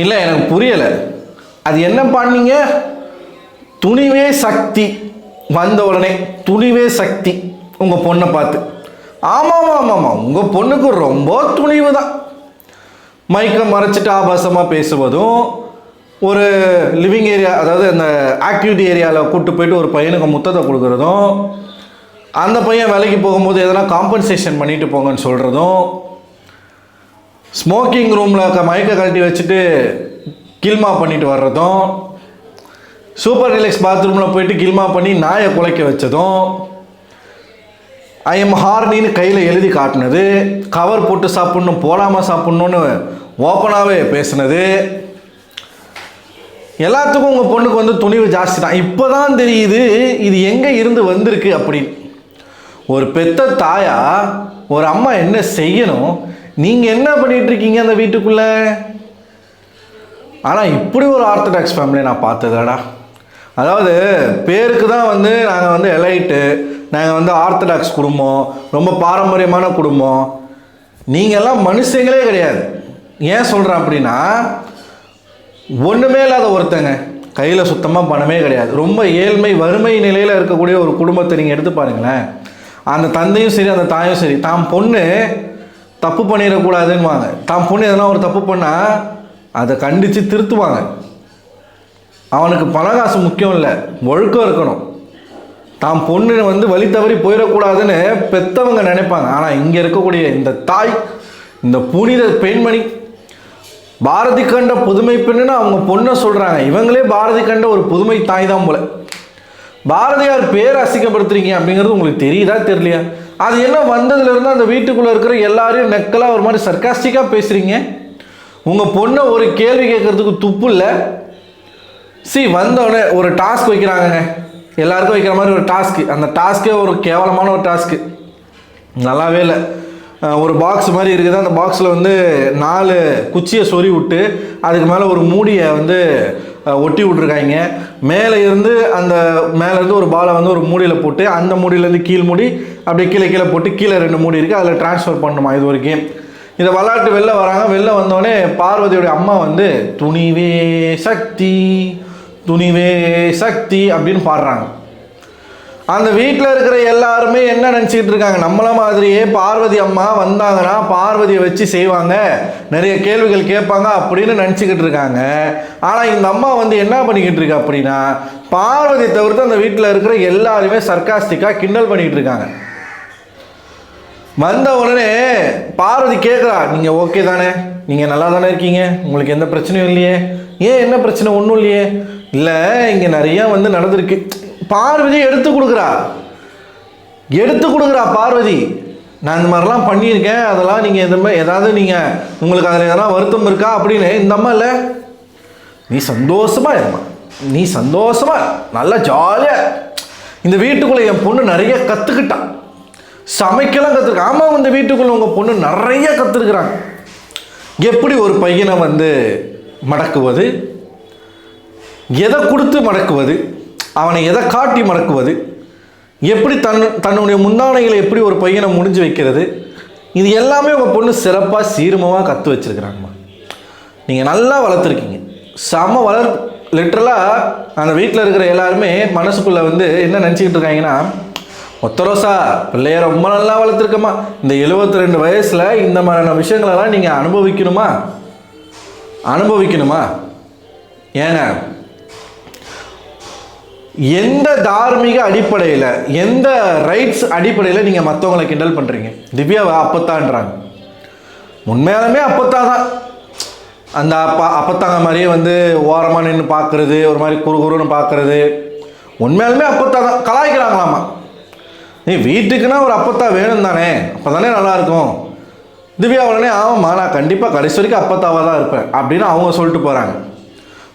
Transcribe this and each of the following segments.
இல்லை, எனக்கு புரியலை. அது என்ன பண்ணீங்க? துணிவே சக்தி வந்த உடனே துணிவே சக்தி உங்கள் பொண்ணை பார்த்து. ஆமாம் ஆமாம் ஆமாம், உங்கள் பொண்ணுக்கு ரொம்ப துணிவு தான். மைக்கை மறைச்சிட்டு ஆபாசமாக பேசுவதும், ஒரு லிவிங் ஏரியா, அதாவது அந்த ஆக்டிவிட்டி ஏரியாவில் கூப்பிட்டு போயிட்டு ஒரு பையனுக்கு முத்தத்தை கொடுக்குறதும், அந்த பையன் வேலைக்கு போகும்போது எதனா காம்பன்சேஷன் பண்ணிட்டு போங்கன்னு சொல்கிறதும், ஸ்மோக்கிங் ரூமில் மயக்க கழட்டி வச்சுட்டு கில்மா பண்ணிட்டு வர்றதும், சூப்பர் ரிலாக்ஸ் பாத்ரூமில் போயிட்டு கில்மா பண்ணி நாயை குலைக்க வச்சதும், ஐ எம் ஹார்னின்னு கையில் எழுதி காட்டினது, கவர் போட்டு சாப்பிட்ணும் போடாமல் சாப்பிட்ணுன்னு ஓப்பனாகவே பேசுனது, எல்லாத்துக்கும் உங்கள் பொண்ணுக்கு வந்து துணிவு ஜாஸ்தி தான். இப்போ தான் தெரியுது இது எங்கே இருந்து வந்திருக்கு அப்படின்னு. ஒரு பெத்த தாயா ஒரு அம்மா என்ன செய்யணும், நீங்கள் என்ன பண்ணிகிட்டு இருக்கீங்க அந்த வீட்டுக்குள்ளே? ஆனால் இப்படி ஒரு ஆர்த்தடாக்ஸ் ஃபேமிலியை நான் பார்த்ததாடா. அதாவது பேருக்கு தான் வந்து நாங்கள் வந்து எலைட்டு, நாங்கள் வந்து ஆர்த்தடாக்ஸ் குடும்பம், ரொம்ப பாரம்பரியமான குடும்பம். நீங்கள்லாம் மனுஷங்களே கிடையாது. ஏன் சொல்கிறேன் அப்படின்னா, ஒன்றுமே இல்லாத ஒருத்தங்க, கையில் சுத்தமாக பணமே கிடையாது, ரொம்ப ஏழ்மை வறுமை நிலையில் இருக்கக்கூடிய ஒரு குடும்பத்தை நீங்கள் எடுத்து பாருங்களேன். அந்த தந்தையும் சரி அந்த தாயும் சரி, தாம் பொண்ணு தப்பு பண்ணிடக்கூடாதுன்னுவாங்க. தாம் பொண்ணு எதனா ஒரு தப்பு பண்ணால் அதை கண்டித்து திருத்துவாங்க. அவனுக்கு பணகாசு முக்கியம் இல்லை, ஒழுக்கம் இருக்கணும். தாம் பொண்ணு வந்து வழி தவறி போயிடக்கூடாதுன்னு பெற்றவங்க நினைப்பாங்க. ஆனால் இங்கே இருக்கக்கூடிய இந்த தாய், இந்த புனித பெண்மணி, பாரதி கண்ட புதுமை பெண்ணுன்னு அவங்க பொண்ணை சொல்கிறாங்க. இவங்களே பாரதி கண்ட ஒரு புதுமை தாய் தான் போல. பாரதியார் பேர் அசிங்கப்படுத்துறீங்க அப்படிங்கிறது உங்களுக்கு தெரியுதா தெரியலையா? அது என்ன வந்ததுலேருந்து அந்த வீட்டுக்குள்ளே இருக்கிற எல்லாரையும் நெக்கலாக ஒரு மாதிரி சர்க்காஸ்டிக்காக பேசுகிறீங்க. உங்கள் பொண்ணை ஒரு கேள்வி கேட்குறதுக்கு துப்பு இல்லை. வந்தோடனே ஒரு டாஸ்க் வைக்கிறாங்கங்க, எல்லாருக்கும் வைக்கிற மாதிரி ஒரு டாஸ்க்கு. அந்த டாஸ்க்கே ஒரு கேவலமான ஒரு டாஸ்க்கு, நல்லாவே இல்லை. ஒரு பாக்ஸ் மாதிரி இருக்குது, அந்த பாக்ஸில் வந்து 4 குச்சியை சொறி விட்டு அதுக்கு மேலே ஒரு மூடியை வந்து ஒட்டி விட்ருக்காங்க. மேலேருந்து ஒரு பாலை வந்து ஒரு மூடியில் போட்டு, அந்த மூடியிலேருந்து கீழ் மூடி அப்படியே கீழே போட்டு, கீழே 2 மூடி இருக்குது, அதில் ட்ரான்ஸ்ஃபர் பண்ணணுமா. இது ஒரு கேம். இதை விளாட்டு வெளில வராங்க. வெளில வந்தோடனே பார்வதியோடைய அம்மா வந்து துணிவே சக்தி துணிவே சக்தி அப்படின்னு பாடுறாங்க. அந்த வீட்டில் இருக்கிற எல்லாருமே என்ன நினச்சிக்கிட்டு இருக்காங்க, நம்மள மாதிரியே பார்வதி அம்மா வந்தாங்கன்னா பார்வதியை வச்சு செய்வாங்க, நிறைய கேள்விகள் கேட்பாங்க அப்படின்னு நினச்சிக்கிட்டு இருக்காங்க. ஆனால் இந்த அம்மா வந்து என்ன பண்ணிக்கிட்டு இருக்கா அப்படின்னா, பார்வதி தவிர்த்து அந்த வீட்டில் இருக்கிற எல்லாருமே சர்க்காஸ்டிக்காக கிண்டல் பண்ணிக்கிட்டு இருக்காங்க. வந்த உடனே பார்வதி கேட்குறா, நீங்கள் ஓகே தானே, நீங்கள் நல்லா தானே இருக்கீங்க, உங்களுக்கு எந்த பிரச்சனையும் இல்லையே, ஏன் என்ன பிரச்சனை? ஒன்றும் இல்லையே. இல்லை, இங்கே நிறையா வந்து நடந்திருக்கு. பார்வதி எடுத்து கொடுக்குறா பார்வதி, நான் இந்த மாதிரிலாம் பண்ணியிருக்கேன், அதெல்லாம் நீங்கள் இந்த மாதிரி ஏதாவது நீங்கள் உங்களுக்கு அதில் எதனா வருத்தம் இருக்கா அப்படின்னு. இந்த அம்மா இல்லை, நீ சந்தோஷமா இருமா, நீ சந்தோஷமா நல்லா ஜாலியாக, இந்த வீட்டுக்குள்ளே என் பொண்ணு நிறைய கற்றுக்கிட்டான், சமைக்கலாம் கற்றுருக்கா. ஆமாம், இந்த வீட்டுக்குள்ளே உங்கள் பொண்ணு நிறைய கற்றுருக்குறாங்க. எப்படி ஒரு பையனை வந்து மடக்குவது, எதை கொடுத்து மடக்குவது, அவனை எதை காட்டி மடக்குவது, எப்படி தன்னுடைய முந்தானைகளை எப்படி ஒரு பையனை முடிஞ்சு வைக்கிறது, இது எல்லாமே உங்கள் பொண்ணு சிறப்பாக சீர்மமாக கற்று வச்சுருக்குறாங்கம்மா. நீங்கள் நல்லா வளர்த்துருக்கீங்க, செம லிட்ரலாக. அந்த வீட்டில் இருக்கிற எல்லாருமே மனசுக்குள்ளே வந்து என்ன நினச்சிக்கிட்டு இருக்காங்கன்னா, ஒத்தரோசா பிள்ளைய ரொம்ப நல்லா வளர்த்துருக்கம்மா, இந்த 72 வயசில் இந்த மாதிரியான விஷயங்களெல்லாம் நீங்கள் அனுபவிக்கணுமா? ஏங்க, எந்த தார்மீக அடிப்படையில், எந்த ரைட்ஸ் அடிப்படையில் நீங்கள் மற்றவங்களை கிண்டல் பண்ணுறீங்க? திவ்யாவை அப்பத்தான்றாங்க, உண்மையாலுமே அப்பத்தா தான். அந்த அப்பத்தாங்க மாதிரியே வந்து ஓரமாக நின்று பார்க்குறது, ஒரு மாதிரி குறுகுறுன்னு பார்க்குறது, உண்மையாலுமே அப்பத்தா தான். கலாய்க்கிறாங்களாமா. நீ வீட்டுக்குன்னா ஒரு அப்பத்தா வேணும் தானே, அப்போ தானே நல்லாயிருக்கும். திவ்யா உடனே ஆமாம்மா, நான் கண்டிப்பாக கடைசி வரைக்கும் அப்பத்தாவாக தான் இருப்பேன் அப்படின்னு அவங்க சொல்லிட்டு போகிறாங்க.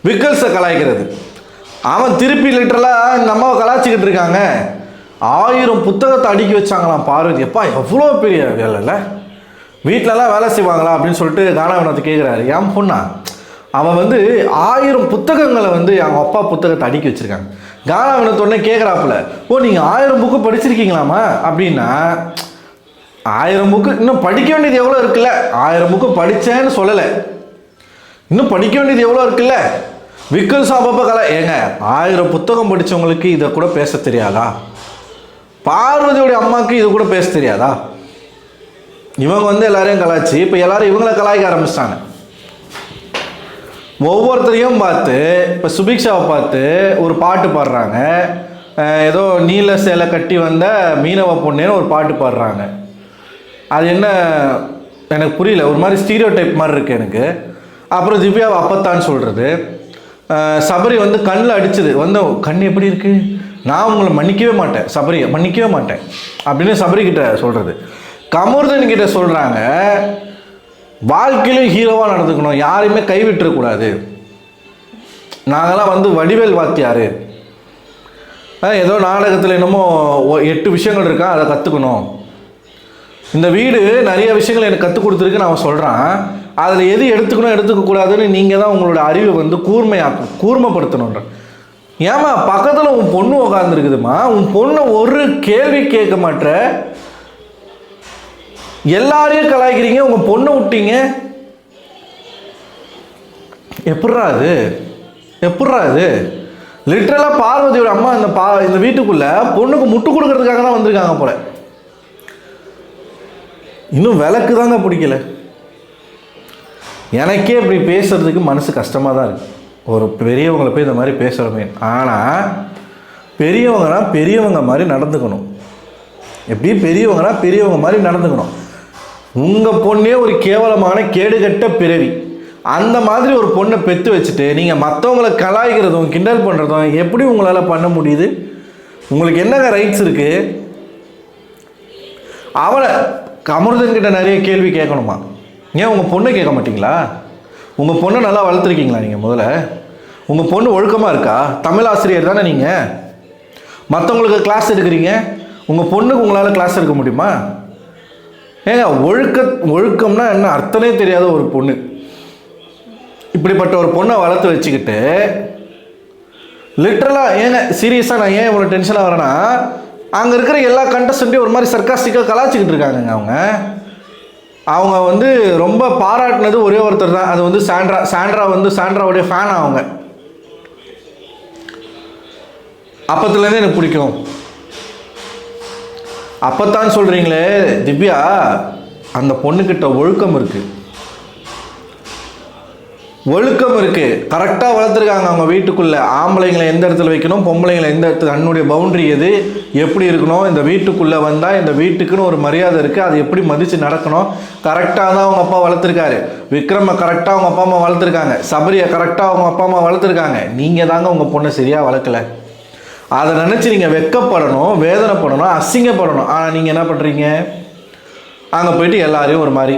விக்கல்ஸை கலாய்க்கிறது. அவன் திருப்பி லிட்டரலாக இந்த அம்மாவை கலாய்ச்சிக்கிட்டு இருக்காங்க. 1000 புத்தகத்தை அடுக்கி வச்சாங்களாம் பார்வதி. எப்பா எவ்வளோ பெரிய வேலை இல்லை, வீட்டிலலாம் வேலை செய்வாங்களா அப்படின்னு சொல்லிட்டு கானாவினத்தை கேட்குறாரு. என் பொண்ணா, அவன் வந்து 1000 புத்தகங்களை வந்து அவங்க அப்பா புத்தகத்தை அடுக்கி வச்சுருக்காங்க. கானாவினத்தோடனே கேட்குறாப்புல, ஓ நீங்கள் 1000 புக்கு படிச்சிருக்கீங்களாமா அப்படின்னா, 1000 புக்கு இன்னும் படிக்க வேண்டியது எவ்வளோ இருக்குல்ல, 1000 புக்கு படித்தேன்னு சொல்லலை, இன்னும் படிக்க வேண்டியது எவ்வளோ இருக்குல்ல. விக்கல்ஸும் அப்பப்போ ஏங்க 1000 புத்தகம் படித்தவங்களுக்கு இதை கூட பேச தெரியாதா? பார்வதியோடைய அம்மாவுக்கு இது கூட பேச தெரியாதா? இவங்க வந்து எல்லாரையும் கலாய்ச்சி இப்போ எல்லாரும் இவங்கள கலாய்க்க ஆரம்பிச்சிட்டாங்க. ஒவ்வொருத்தரையும் பார்த்து இப்போ சுபிக்ஷாவை பார்த்து ஒரு பாட்டு பாடுறாங்க. ஏதோ நீல சேலை கட்டி வந்த மீனவ பொண்ணேன்னு ஒரு பாட்டு பாடுறாங்க. அது என்ன எனக்கு புரியல, ஒரு மாதிரி ஸ்டீரியோ டைப் மாதிரி இருக்குது எனக்கு. அப்புறம் திவ்யாவை அப்பத்தான்னு சொல்கிறது. சபரி வந்து கண்ணில் அடிச்சது வந்து கண் எப்படி இருக்குது, நான் உங்களை மன்னிக்கவே மாட்டேன், சபரியை மன்னிக்கவே மாட்டேன் அப்படின்னு சபரிக்கிட்ட சொல்கிறது. கமருதன் கிட்ட சொல்கிறாங்க, வாழ்க்கையிலும் ஹீரோவாக நடந்துக்கணும், யாரையுமே கைவிட்டுறக்கூடாது. நாங்கள்லாம் வந்து வடிவேல் வாத்தியார், ஏதோ நாடகத்தில் என்னமோ 8 விஷயங்கள் இருக்கா, அதை கற்றுக்கணும். இந்த வீடு நிறைய விஷயங்கள் எனக்கு கற்றுக் கொடுத்துருக்குன்னு அவன் சொல்கிறான். அதில் எது எடுத்துக்கணும் எடுத்துக்கக்கூடாதுன்னு நீங்கள் தான் உங்களோட அறிவை வந்து கூர்மைப்படுத்தணுன்ற. ஏமா பக்கத்தில் உன் பொண்ணு உட்காந்துருக்குதுமா, உன் பொண்ணை ஒரு கேள்வி கேட்க மாட்ட, எல்லாரையும் கலாய்க்கிறீங்க, உங்கள் பொண்ணை விட்டீங்க. எப்பட்றா அது லிட்ரலாக பார்வதியோட அம்மா இந்த வீட்டுக்குள்ளே பொண்ணுக்கு முட்டு கொடுக்கறதுக்காக தான் வந்திருக்காங்க போல. இன்னும் விளக்கு தாங்க பிடிக்கல. எனக்கே இப்படி பேசுறதுக்கு மனசு கஷ்டமாக தான் இருக்குது. ஒரு பெரியவங்களை போய் இந்த மாதிரி பேசுகிறோமே. ஆனால் பெரியவங்கன்னா பெரியவங்க மாதிரி நடந்துக்கணும். எப்படி பெரியவங்கன்னா பெரியவங்க மாதிரி நடந்துக்கணும். உங்கள் பொண்ணே ஒரு கேவலமான கேடுகட்ட பிறவி, அந்த மாதிரி ஒரு பொண்ணை பெற்று வச்சுட்டு நீங்கள் மற்றவங்களை கலாய்க்கிறதும் கிண்டல் பண்ணுறதும் எப்படி உங்களால் பண்ண முடியுது? உங்களுக்கு என்னங்க ரைட்ஸ் இருக்குது? அவளை கமருதன்கிட்ட நிறைய கேள்வி கேட்கணுமா? ஏன் உங்கள் பொண்ணை கேட்க மாட்டிங்களா? உங்கள் பொண்ணை நல்லா வளர்த்துருக்கீங்களா நீங்கள்? முதல்ல உங்கள் பொண்ணு ஒழுக்கமாக இருக்கா? தமிழ் ஆசிரியர் தானே நீங்கள், மற்றவங்களுக்கு கிளாஸ் எடுக்கிறீங்க, உங்கள் பொண்ணுக்கு உங்களால் கிளாஸ் எடுக்க முடியுமா? ஏங்க ஒழுக்கம்னா என்ன அர்த்தமே தெரியாத ஒரு பொண்ணு, இப்படிப்பட்ட ஒரு பொண்ணை வளர்த்து வச்சுக்கிட்டு லிட்ரலாக ஏங்க சீரியஸாக நான் ஏன் இவ்வளோ டென்ஷனாக வரேன்னா, அங்கே இருக்கிற எல்லா கண்டஸ்டண்ட்டையும் ஒரு மாதிரி சர்க்காஸ்டிக்காக கலாச்சிக்கிட்டு இருக்காங்கங்க. அவங்க வந்து ரொம்ப பாராட்டினது ஒரே ஒருத்தர் தான், அது வந்து சாண்ட்ரா வந்து சாண்ட்ராவுடைய ஃபேன். அவங்க அப்பத்துலேருந்து எனக்கு பிடிக்கும். அப்பத்தான் சொல்கிறீங்களே திவ்யா, அந்த பொண்ணுக்கிட்ட ஒழுக்கம் இருக்குது, கரெக்டாக வளர்த்துருக்காங்க அவங்க வீட்டுக்குள்ளே. ஆம்பளைங்களை எந்த இடத்துல வைக்கணும், பொம்பளைங்களை எந்த இடத்துல, தன்னுடைய பவுண்ட்ரி எது, எப்படி இருக்கணும், இந்த வீட்டுக்குள்ளே வந்தால் இந்த வீட்டுக்குன்னு ஒரு மரியாதை இருக்குது, அது எப்படி மதித்து நடக்கணும், கரெக்டாக தான் அவங்க அப்பா வளர்த்துருக்காரு. விக்ரமை கரெக்டாக அவங்க அப்பா அம்மா வளர்த்துருக்காங்க, சபரியை கரெக்டாக அவங்க அப்பா அம்மா வளர்த்துருக்காங்க. நீங்கள் தாங்க உங்கள் பொண்ணை சரியாக வளர்க்கலை. அதை நினச்சி நீங்கள் வெட்கப்படணும், வேதனைப்படணும், அசிங்கப்படணும். ஆனால் நீங்கள் என்ன பண்ணுறீங்க, அங்கே போயிட்டு எல்லாரையும் ஒரு மாதிரி.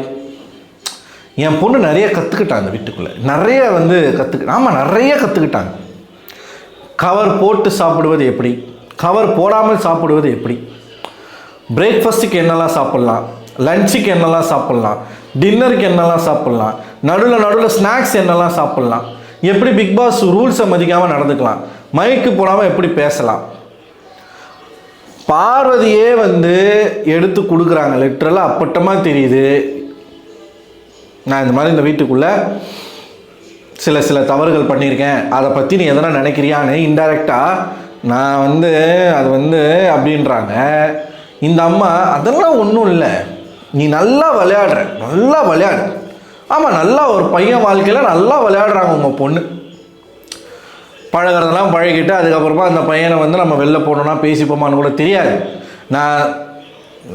என் பொண்ணு நிறைய கற்றுக்கிட்டாங்க வீட்டுக்குள்ளே, நிறைய வந்து நிறைய கற்றுக்கிட்டாங்க. கவர் போட்டு சாப்பிடுவது எப்படி, கவர் போடாமல் சாப்பிடுவது எப்படி, பிரேக்ஃபாஸ்ட்டுக்கு என்னெல்லாம் சாப்பிட்லாம், லஞ்சுக்கு என்னெல்லாம் சாப்பிட்லாம், டின்னருக்கு என்னெல்லாம் சாப்பிட்லாம், நடுவில் ஸ்நாக்ஸ் என்னெல்லாம் சாப்பிட்லாம், எப்படி பிக் பாஸ் ரூல்ஸை மதிக்காமல் நடந்துக்கலாம், மைக்கு போடாமல் எப்படி பேசலாம். பார்வதியே வந்து எடுத்து கொடுக்குறாங்க. லிட்ரலாக அப்பட்டமாக தெரியுது. நான் இந்த மாதிரி இந்த வீட்டுக்குள்ளே சில தவறுகள் பண்ணியிருக்கேன், அதை பற்றி நீ எதனா நினைக்கிறியான்னு இன்டைரக்டாக நான் வந்து அது வந்து அப்படின்றாங்க. இந்த அம்மா அதெல்லாம் ஒன்றும் இல்லை, நீ நல்லா விளையாடு. ஆமாம், நல்லா ஒரு பையன் வாழ்க்கையில் நல்லா விளையாடுறாங்க உங்கள் பொண்ணு. பழகிறதெல்லாம் பழகிட்டு அதுக்கப்புறமா அந்த பையனை வந்து நம்ம வெளில போனோன்னா பேசிப்போமான்னு கூட தெரியாது.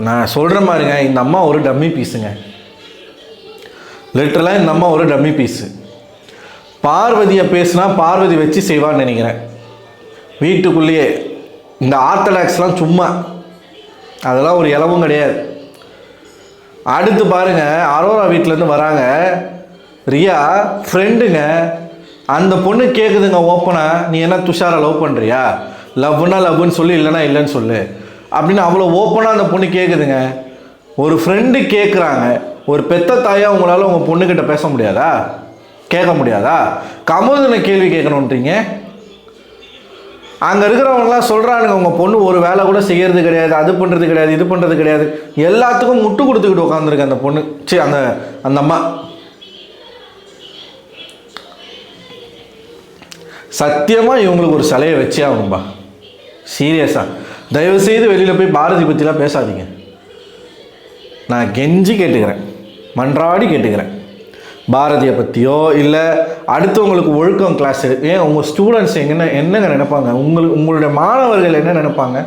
நான் சொல்கிற மாதிரிங்க, இந்த அம்மா ஒரு டம்மி பீஸுங்க. லிட்டரலாக இந்த அம்மா ஒரு டம்மி பீஸு. பார்வதியை பேசுனா பார்வதி வச்சு செய்வான்னு நினைக்கிறேன். வீட்டுக்குள்ளேயே இந்த ஆர்த்தடாக்ஸ்லாம் சும்மா, அதெல்லாம் ஒரு இலவும் கிடையாது. அடுத்து பாருங்கள், அரோரா வீட்டிலேருந்து வராங்க. ரியா ஃப்ரெண்டுங்க, அந்த பொண்ணு கேட்குதுங்க ஓப்பனாக, நீ என்ன துஷாரை லவ் பண்ணுறியா, லவ்னா லவ்னு சொல்லு, இல்லைனா இல்லைன்னு சொல்லு அப்படின்னு அவ்வளோ ஓப்பனாக அந்த பொண்ணு கேட்குதுங்க. ஒரு ஃப்ரெண்டு கேட்குறாங்க, ஒரு பெத்த தாயாக உங்களால் உங்கள் பொண்ணுக்கிட்ட பேச முடியாதா, கேட்க முடியாதா? கமருதனை கேள்வி கேட்கணுன்றீங்க. அங்கே இருக்கிறவங்களாம் சொல்கிறானுங்க, உங்கள் பொண்ணு ஒரு வேலை கூட செய்கிறது கிடையாது, அது பண்ணுறது கிடையாது, இது பண்ணுறது கிடையாது, எல்லாத்துக்கும் முட்டு கொடுத்துக்கிட்டு உட்காந்துருக்கு அந்த பொண்ணு. அந்த அம்மா சத்தியமாக இவங்களுக்கு ஒரு சிலையை வச்சே ஆகணும்பா. சீரியஸாக தயவுசெய்து வெளியில் போய் பாரதி பற்றிலாம் பேசாதீங்க. நான் கெஞ்சி கேட்டுக்கிறேன், மன்றாடி கேட்டுக்கிறேன். பாரதியை பற்றியோ இல்லை அடுத்தவங்களுக்கு ஒழுக்கம் கிளாஸு, ஏன் உங்கள் ஸ்டூடெண்ட்ஸ் என்னங்க நினைப்பாங்க, உங்களுடைய மாணவர்கள் என்ன நினைப்பாங்க?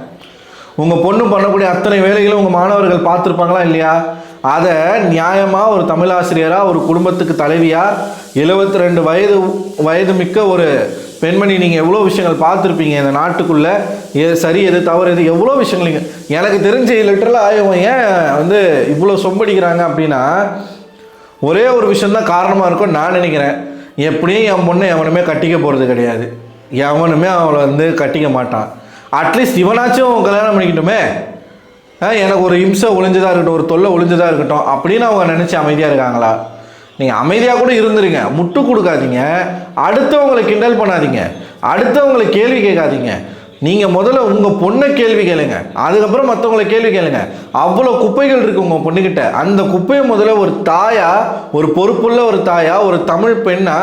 உங்கள் பொண்ணு பண்ணக்கூடிய அத்தனை வேலைகளும் உங்கள் மாணவர்கள் பார்த்துருப்பாங்களா இல்லையா? அதை நியாயமாக ஒரு தமிழாசிரியராக, ஒரு குடும்பத்துக்கு தலைவியாக, 72 வயது மிக்க ஒரு பெண்மணி, நீங்கள் எவ்வளோ விஷயங்கள் பார்த்துருப்பீங்க இந்த நாட்டுக்குள்ளே. எது சரி எது தவறு எது எவ்வளோ விஷயங்கள் நீங்கள் எனக்கு தெரிஞ்சு லிட்டரலாக இவங்க ஏன் வந்து இவ்வளோ சொம்படிக்கிறாங்க அப்படின்னா ஒரே ஒரு விஷயந்தான் காரணமாக இருக்கும் நான் நினைக்கிறேன். எப்படியும் என் பொண்ணை எவனுமே கட்டிக்க போகிறது கிடையாது, எவனுமே அவளை வந்து கட்டிக்க மாட்டான். அட்லீஸ்ட் இவனாச்சும் கல்யாணம் பண்ணிக்கிட்டுமே, எனக்கு ஒரு இம்சை ஒளிஞ்சதாக இருக்கட்டும், ஒரு தொல்லை ஒளிஞ்சதாக இருக்கட்டும் அப்படின்னு அவங்க நினச்சி அமைதியாக இருக்காங்களா? நீங்கள் அமைதியாக கூட இருந்துருங்க, முட்டு கொடுக்காதீங்க, அடுத்தவங்களை கிண்டல் பண்ணாதீங்க, அடுத்தவங்களை கேள்வி கேட்காதீங்க. நீங்கள் முதல்ல உங்கள் பொண்ணை கேள்வி கேளுங்க, அதுக்கப்புறம் மற்றவங்களை கேள்வி கேளுங்க. அவ்வளோ குப்பைகள் இருக்குது உங்கள் பொண்ணுக்கிட்ட. அந்த குப்பையை முதல்ல ஒரு தாயா, ஒரு பொறுப்புள்ள ஒரு தாயா, ஒரு தமிழ் பெண்ணா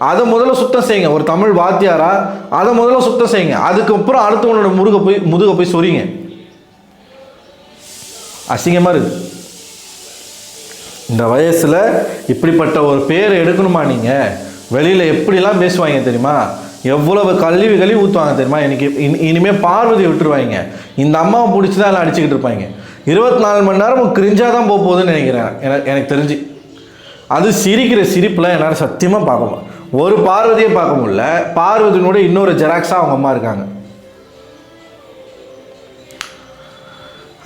அதை முதல்ல சுத்தம் செய்யுங்க. ஒரு தமிழ் வாத்தியாரா அதை முதல்ல சுத்தம் செய்யுங்க. அதுக்கப்புறம் அடுத்தவங்களோட முதுக போய் சொறீங்க. அசிங்கமாக இருக்குது. இந்த வயசில் இப்படிப்பட்ட ஒரு பேர் எடுக்கணுமா? நீங்கள் வெளியில் எப்படிலாம் பேசுவாங்க தெரியுமா? எவ்வளவு கழுவி ஊற்றுவாங்க தெரியுமா? இனிமேல் பார்வதியை விட்டுருவாங்க. இந்த அம்மாவை பிடிச்சி தான் எல்லாம் அடிச்சுக்கிட்டு இருப்பாங்க. 24 மணி நேரம் கிரிஞ்சாக தான் போகுதுன்னு நினைக்கிறேன். எனக்கு தெரிஞ்சு அது சிரிக்கிற சிரிப்பில் என்னால் சத்தியமாக பார்க்க முடியல. ஒரு பார்வதியை பார்க்க முடியல, பார்வதியினோட இன்னொரு ஜெராக்ஸாக அவங்க அம்மா இருக்காங்க.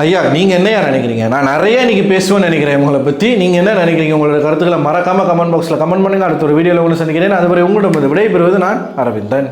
ஐயா, நீங்கள் என்னையா நினைக்கிறீங்க? நான் நிறைய இன்றைக்கி பேசுவேன்னு நினைக்கிறேன் உங்களை பற்றி. நீங்கள் என்ன நினைக்கிறீங்க? உங்களோட கருத்துக்களை மறக்காமல் கமெண்ட் பாக்ஸில் கமெண்ட் பண்ணுங்கள். அடுத்த ஒரு வீடியோவில் உங்களை சந்திக்கிறேன். அதுவரை உங்களிடம் விடைபெறுவது நான் அரவிந்தன்.